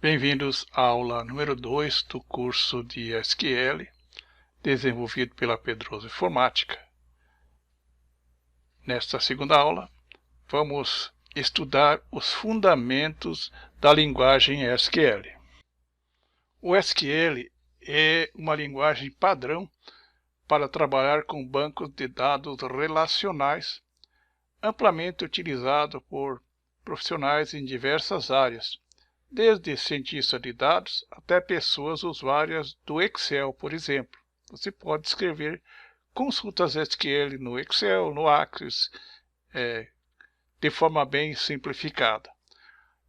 Bem-vindos à aula número 2 do curso de SQL, desenvolvido pela Pedroso Informática. Nesta segunda aula, vamos estudar os fundamentos da linguagem SQL. O SQL é uma linguagem padrão para trabalhar com bancos de dados relacionais, amplamente utilizado por profissionais em diversas áreas, desde cientistas de dados até pessoas usuárias do Excel, por exemplo. Você pode escrever consultas SQL no Excel, no Access, de forma bem simplificada.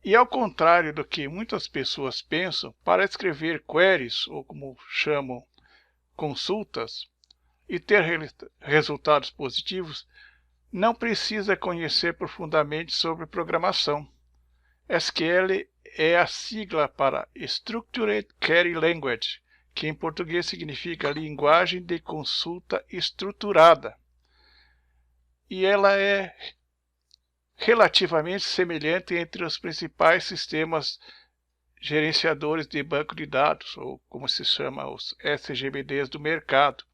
E ao contrário do que muitas pessoas pensam, para escrever queries, ou como chamam, consultas, e ter resultados positivos, não precisa conhecer profundamente sobre programação. SQL é a sigla para Structured Query Language, que em português significa linguagem de consulta estruturada. E ela é relativamente semelhante entre os principais sistemas gerenciadores de banco de dados, ou como se chama, os SGBDs do mercado,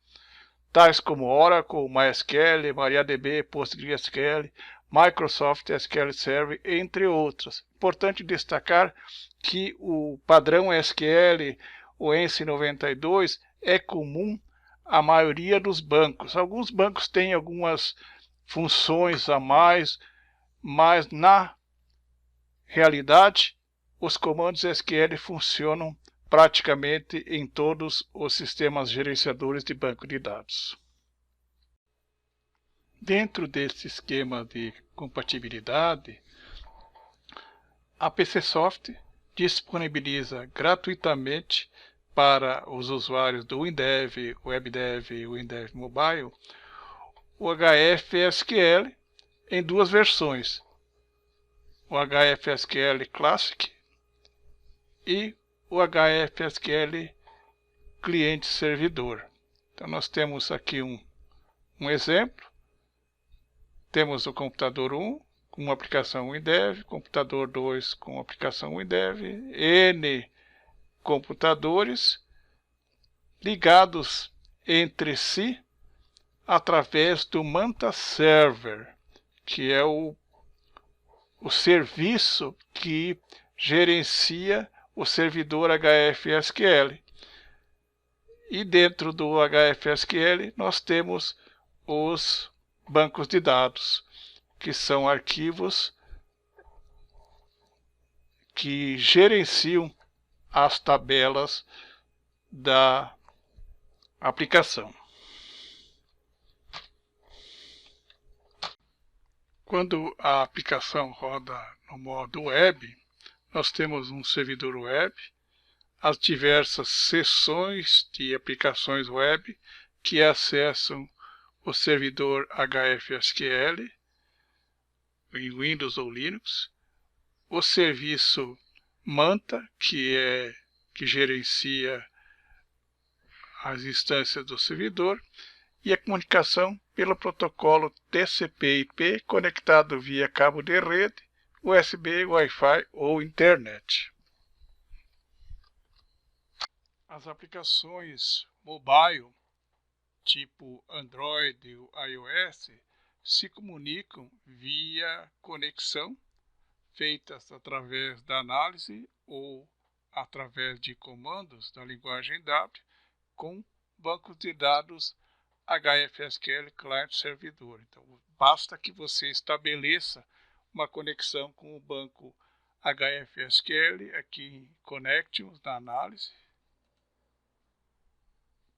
tais como Oracle, MySQL, MariaDB, PostgreSQL, Microsoft SQL Server, entre outras. Importante destacar que o padrão SQL, o ENSE 92, é comum à maioria dos bancos. Alguns bancos têm algumas funções a mais, mas na realidade os comandos SQL funcionam praticamente em todos os sistemas gerenciadores de banco de dados. Dentro desse esquema de compatibilidade, a PCSoft disponibiliza gratuitamente para os usuários do WinDev, WebDev e WinDev Mobile o HFSQL em duas versões, o HFSQL Classic e o HFSQL cliente-servidor. Então nós temos aqui um exemplo. Temos o computador 1 com uma aplicação WinDev, computador 2 com aplicação WinDev, N computadores ligados entre si através do Manta Server, que é o serviço que gerencia o servidor HFSQL. E dentro do HFSQL nós temos os bancos de dados, que são arquivos que gerenciam as tabelas da aplicação. Quando a aplicação roda no modo web, nós temos um servidor web, as diversas seções de aplicações web que acessam o servidor HFSQL em Windows ou Linux, o serviço Manta, que gerencia as instâncias do servidor, e a comunicação pelo protocolo TCP/IP conectado via cabo de rede, USB, Wi-Fi ou internet. As aplicações mobile, tipo Android ou iOS, se comunicam via conexão, feitas através da análise ou através de comandos da linguagem W, com bancos de dados HFSQL Client Servidor. Então, basta que você estabeleça uma conexão com o banco HFSQL aqui em Connections, na análise,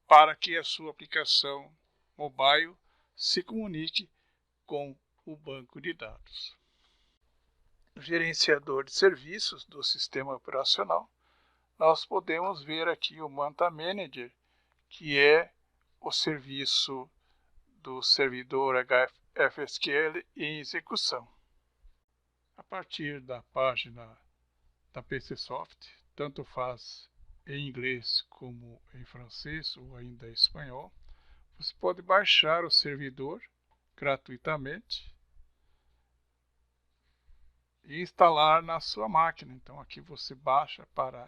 para que a sua aplicação mobile se comunique com o banco de dados. No gerenciador de serviços do sistema operacional, nós podemos ver aqui o Manta Manager, que é o serviço do servidor HFSQL em execução. A partir da página da PCSoft, tanto faz em inglês como em francês ou ainda em espanhol, você pode baixar o servidor gratuitamente e instalar na sua máquina. Então aqui você baixa para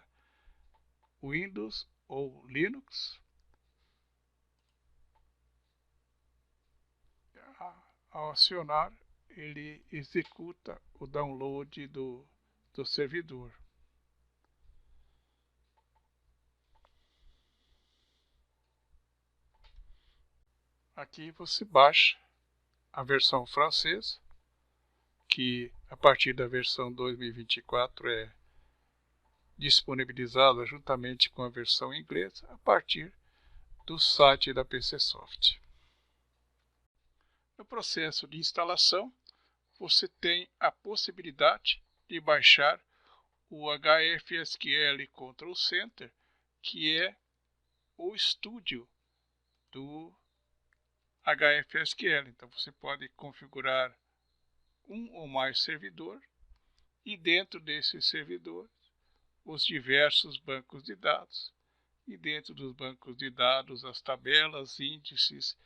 Windows ou Linux. Ao acionar, ele executa o download do servidor. Aqui você baixa a versão francesa, que a partir da versão 2024 é disponibilizada juntamente com a versão inglesa a partir do site da PCsoft. No processo de instalação, você tem a possibilidade de baixar o HFSQL Control Center, que é o estúdio do HFSQL. Então você pode configurar um ou mais servidores e dentro desses servidores os diversos bancos de dados, e dentro dos bancos de dados as tabelas, índices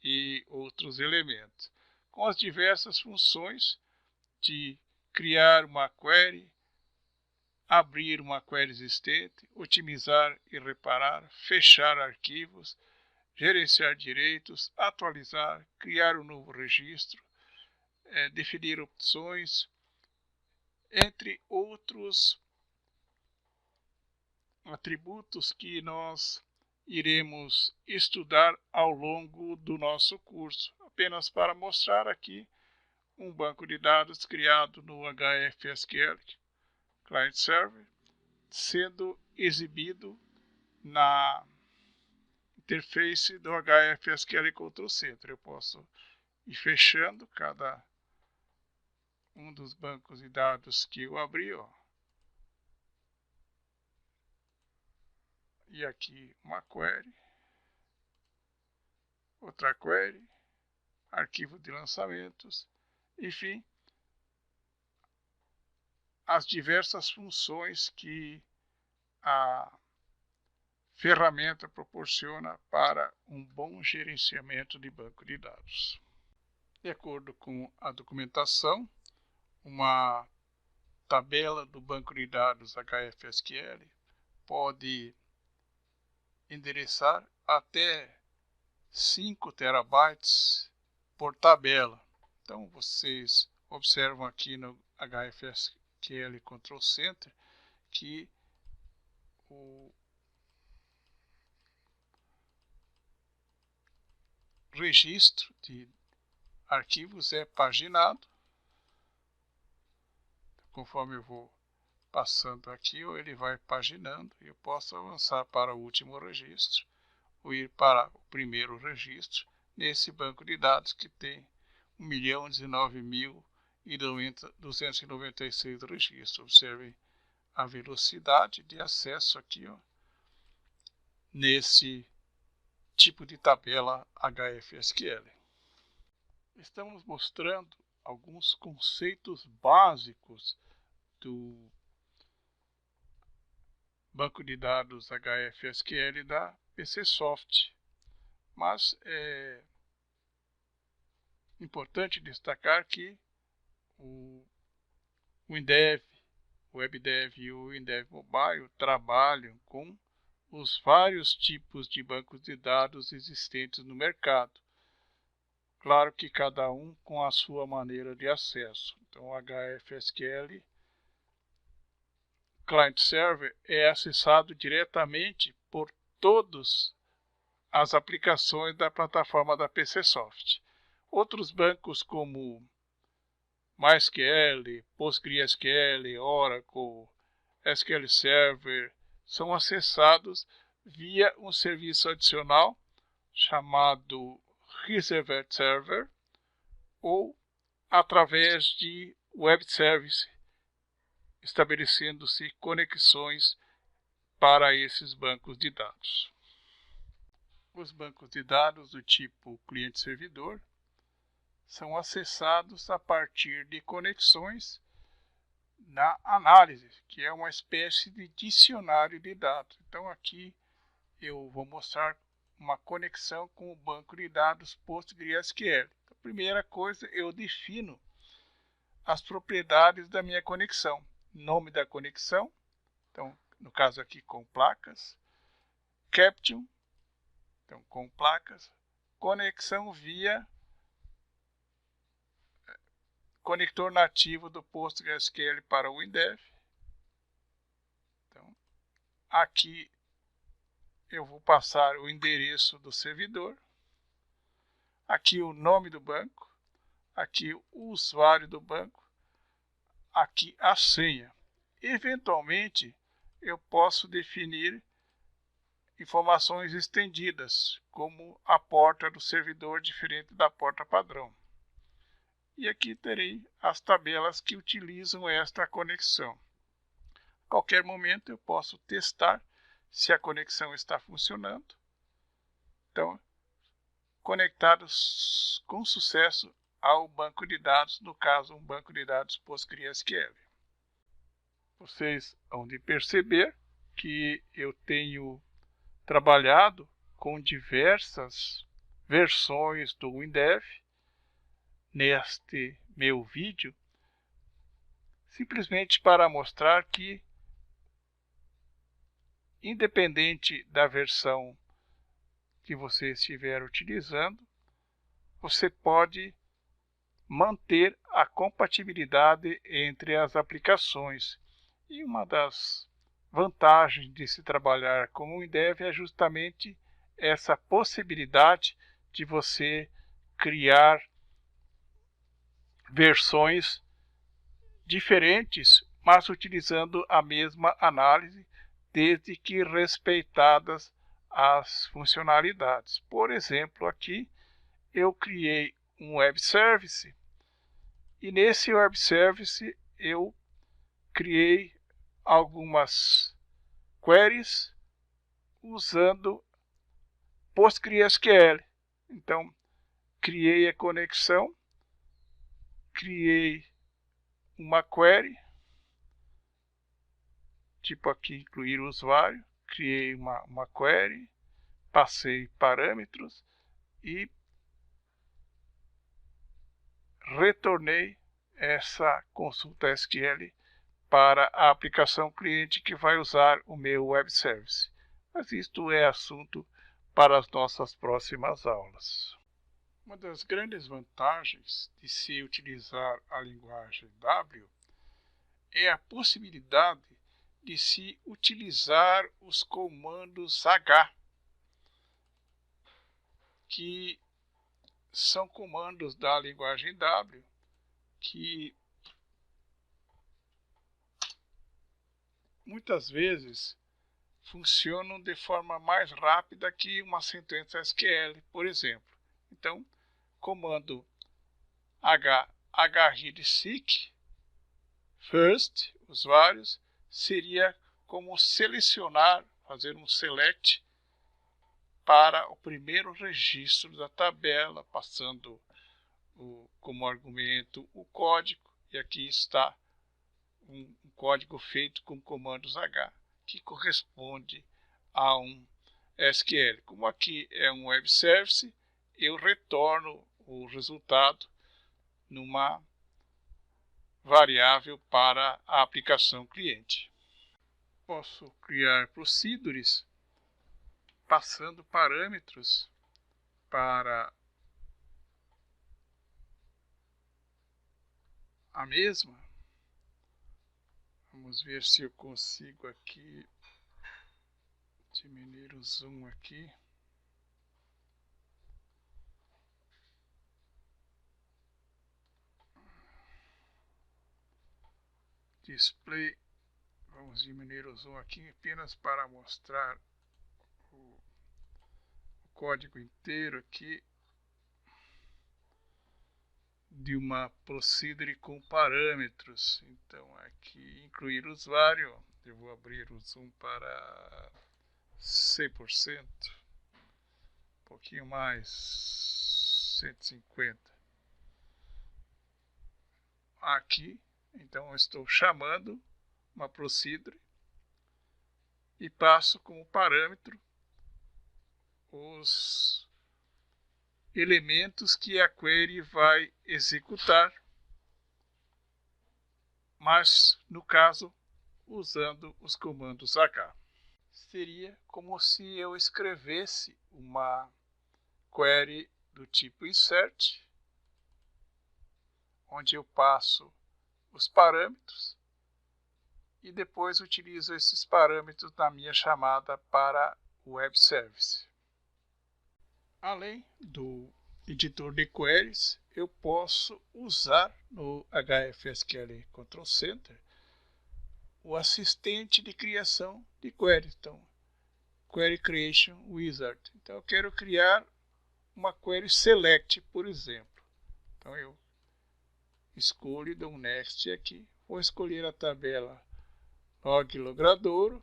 e outros elementos, com as diversas funções de criar uma query, abrir uma query existente, otimizar e reparar, fechar arquivos, gerenciar direitos, atualizar, criar um novo registro, definir opções, entre outros atributos que nós iremos estudar ao longo do nosso curso. Apenas para mostrar aqui um banco de dados criado no HFSQL Client Server, sendo exibido na interface do HFSQL Control Center. Eu posso ir fechando cada um dos bancos de dados que eu abri, ó. E aqui uma query, outra query, arquivo de lançamentos, enfim, as diversas funções que a ferramenta proporciona para um bom gerenciamento de banco de dados. De acordo com a documentação, uma tabela do banco de dados HFSQL pode endereçar até 5 terabytes por tabela. Então vocês observam aqui no HFSQL Control Center que o registro de arquivos é paginado. Conforme eu vou passando aqui, ele vai paginando e eu posso avançar para o último registro ou ir para o primeiro registro nesse banco de dados que tem 1.019.296 registros. Observem a velocidade de acesso aqui, ó, nesse tipo de tabela HFSQL. Estamos mostrando alguns conceitos básicos do banco de dados HFSQL da PCsoft, mas é importante destacar que o WinDev, o WebDev e o WinDev Mobile trabalham com os vários tipos de bancos de dados existentes no mercado. Claro que cada um com a sua maneira de acesso. Então o HFSQL Client Server é acessado diretamente por todas as aplicações da plataforma da PCsoft. Outros bancos como MySQL, PostgreSQL, Oracle, SQL Server são acessados via um serviço adicional chamado Reserved Server ou através de Web Service, estabelecendo-se conexões para esses bancos de dados. Os bancos de dados do tipo cliente-servidor são acessados a partir de conexões na análise, que é uma espécie de dicionário de dados. Então aqui eu vou mostrar uma conexão com o banco de dados PostgreSQL. A primeira coisa, eu defino as propriedades da minha conexão. Nome da conexão, então no caso aqui com placas, Caption, então com placas, conexão via conector nativo do PostgreSQL para o WinDev. Então, aqui eu vou passar o endereço do servidor, aqui o nome do banco, aqui o usuário do banco, aqui a senha. Eventualmente, eu posso definir informações estendidas, como a porta do servidor diferente da porta padrão. E aqui terei as tabelas que utilizam esta conexão. A qualquer momento eu posso testar se a conexão está funcionando. Então, conectados com sucesso ao banco de dados, no caso um banco de dados PostgreSQL. Vocês hão de perceber que eu tenho trabalhado com diversas versões do WinDev neste meu vídeo, simplesmente para mostrar que, independente da versão que você estiver utilizando, você pode manter a compatibilidade entre as aplicações. E uma das vantagens de se trabalhar com o WinDev é justamente essa possibilidade de você criar versões diferentes, mas utilizando a mesma análise, desde que respeitadas as funcionalidades. Por exemplo, aqui eu criei um web service e nesse web service eu criei algumas queries usando PostgreSQL. Então, criei a conexão, criei uma query, tipo aqui incluir o usuário, criei uma query, passei parâmetros e retornei essa consulta SQL para a aplicação cliente que vai usar o meu web service. Mas isto é assunto para as nossas próximas aulas. Uma das grandes vantagens de se utilizar a linguagem W é a possibilidade de se utilizar os comandos H, que são comandos da linguagem W que muitas vezes funcionam de forma mais rápida que uma sentença SQL, por exemplo. Então, comando hreadseek first, usuários, seria como selecionar, fazer um select para o primeiro registro da tabela, passando como argumento o código, e aqui está um código feito com comandos H, que corresponde a um SQL. Como aqui é um web service, eu retorno o resultado numa variável para a aplicação cliente. Posso criar procedures passando parâmetros para a mesma. Vamos ver se eu consigo aqui diminuir o zoom aqui. Display, vamos diminuir o zoom aqui apenas para mostrar o código inteiro aqui de uma procedure com parâmetros. Então aqui incluir usuário, eu vou abrir o zoom para 100%, um pouquinho mais, 150. Aqui, então eu estou chamando uma procedure e passo como parâmetro os elementos que a query vai executar. mas no caso usando os comandos H. Seria como se eu escrevesse uma query do tipo insert, onde eu passo os parâmetros e depois utilizo esses parâmetros na minha chamada para o web service. Além do editor de queries, eu posso usar no HFSQL Control Center o assistente de criação de queries. Então, Query Creation Wizard. Então, eu quero criar uma query select, por exemplo. Então, eu escolho, dou um next aqui. Vou escolher a tabela log logradouro.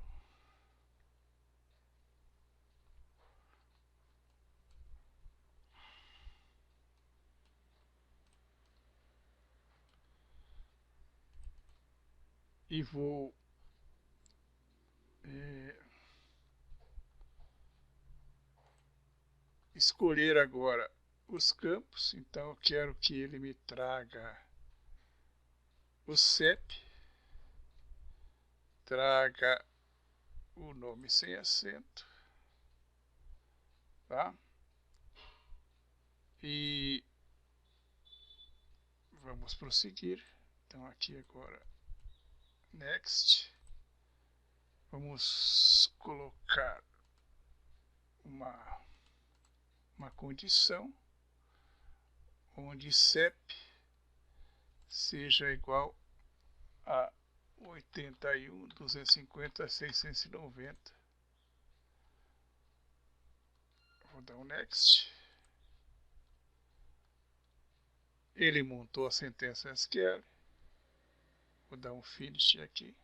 E vou escolher agora os campos. Então eu quero que ele me traga o CEP, traga o nome sem acento, tá? E vamos prosseguir. Então aqui agora next. Vamos colocar uma condição onde CEP seja igual a 81.250.690. Vou dar um next. Ele montou a sentença SQL. Vou dar um finish aqui.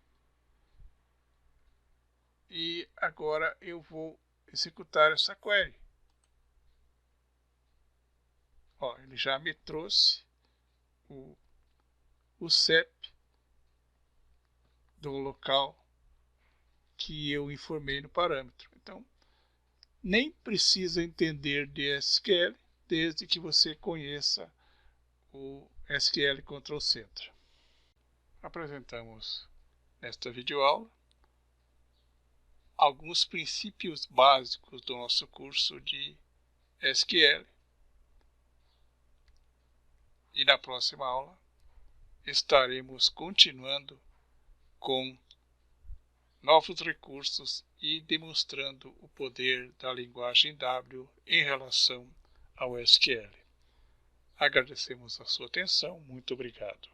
E agora eu vou executar essa query. Ó, ele já me trouxe o CEP do local que eu informei no parâmetro. Então, nem precisa entender de SQL, desde que você conheça o SQL Control Center. Apresentamos nesta videoaula alguns princípios básicos do nosso curso de SQL. E na próxima aula estaremos continuando com novos recursos e demonstrando o poder da linguagem W em relação ao SQL. Agradecemos a sua atenção. Muito obrigado.